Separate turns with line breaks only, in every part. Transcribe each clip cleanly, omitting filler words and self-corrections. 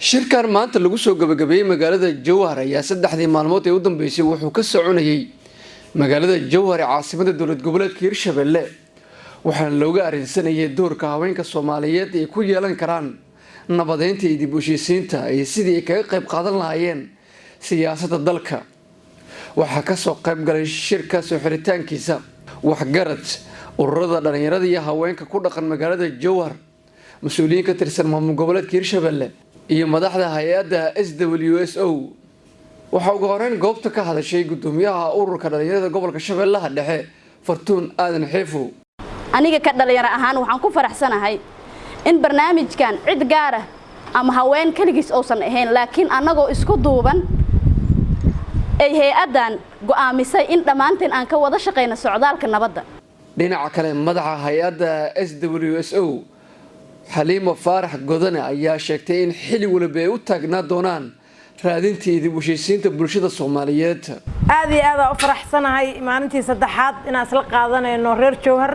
shirkan maanta lagu soo gabagabeeyay magaalada Jowhar ayaa saddexdii maalmood ee u dambeysay wuxuu ka soconayay magaalada Jowhar ee caasimada dowlad goboleedka Hirshabelle waxaana looga arinsanayay doorka haweenka Soomaaliyeed ee ku yeelan karaan nabadeynta iyo dib u heshiisiinta iyo sidii ay kaga qayb qaadan lahaayeen siyaasadda dalka waxaa ka soo qayb galay shirka soo xiritaankiisa waxgarad ururada dhalinyarada iyo haweenka ku dhaqan magaalada Jowhar mas'uuliyiin ka tirsan maamul goboleedka Hirshabelle iyo madaxda hay'adda SWSO waxa ugu horeyn goobta ka hadashay gudoomiyaha ururka dhalinyarada gobolka Shabeellaha Dhexe Fartuun Aadan Xiifo
aniga ka dhalinyaro ahaan waxaan ku faraxsanahay in barnaamijkan cid gaar ah ama haween kaligiis oosan ahayn laakiin anagoo isku duuban ay hay'adan go'aamisay in dhamaanteen aan ka wada shaqeyno socdaalka nabadda
dhinaca kale madaxa hay'adda SWSO Halima Faarax Godane ayaa sheegtay in xilli walba ay u taagnaa doonaan raadintii dib u heshiisiinta bulshada Soomaaliyeed
aad iyo aad u faraxsanahay maalintii saddexaad in aan isla qaadanayno reer Jowhar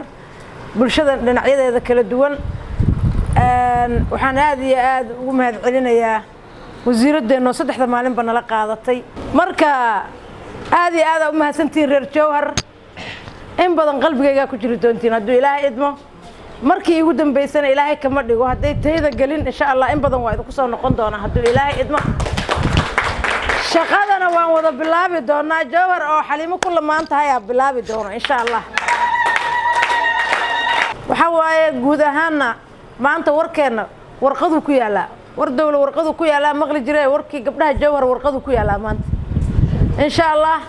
bulshada dhinacyadeeda kala duwan waxaan aad iyo aad ugu mahadcelinayaa wasiiradeena saddexda maalinba nala qaadatay marka aad iyo aad u mahadsantiin reer Jowhar in badan qalbigayga ku jiri doontiin hadduu Ilaahay idmo markii ugu dambeysana Ilaahay kama dhigo haday tayada galin insha Allah in badan waa idinku soo noqon doona hadduu Ilaahay idmo shaqadana waan wada bilaabi doonaa Jowhar oo Xaliimo kula maanta ayaa bilaabi doona insha Allah waxa waaye guud ahaanna maanta warkeena warqadu ku yaala war dawla warqadu ku yaala maqli jiray warkii gabdhaha Jowhar warqadu ku yaala maanta insha Allah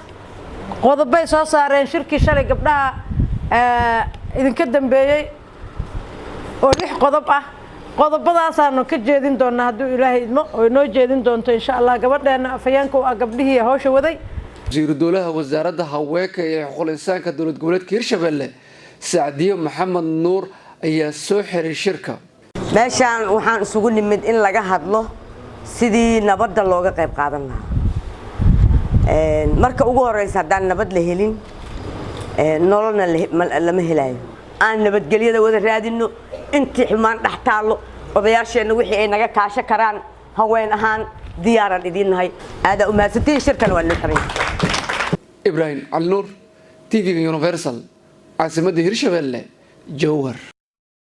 qodobay soo saareen shirkii shalay gabdhaha idinka dambeeyay oo lix qodob ah qodobadaas aanu ka jeedin doonaa hadduu Ilaahay idmo oo noo jeedin doonto insha Allah gabadheena afayeenka oo gabdhihii hawsha waday
wasiir dowlaha wasaaradda haweenka iyo xuquuqul insaanka dowlad goboleedka Hirshabelle Saadiyo Maxamed Nuur ayaa soo xiray shirka
meeshaan waxaan isugu nimid in laga hadlo sidii nabadda looga qayb qaadan lahaa marka ugu horeysa hadaan nabad la helin nololna lama helayo aan nabadgelyada wada raadino intii xumaan dhaxtaalo odayaasheena wixii ay naga kaasha karaan haween ahaan diyaaran idinahay aad u mahadsantiin shirkan waa noo xiray
Ibrahim Al Nur TV Universal عاصمة Hirshabelle Jowhar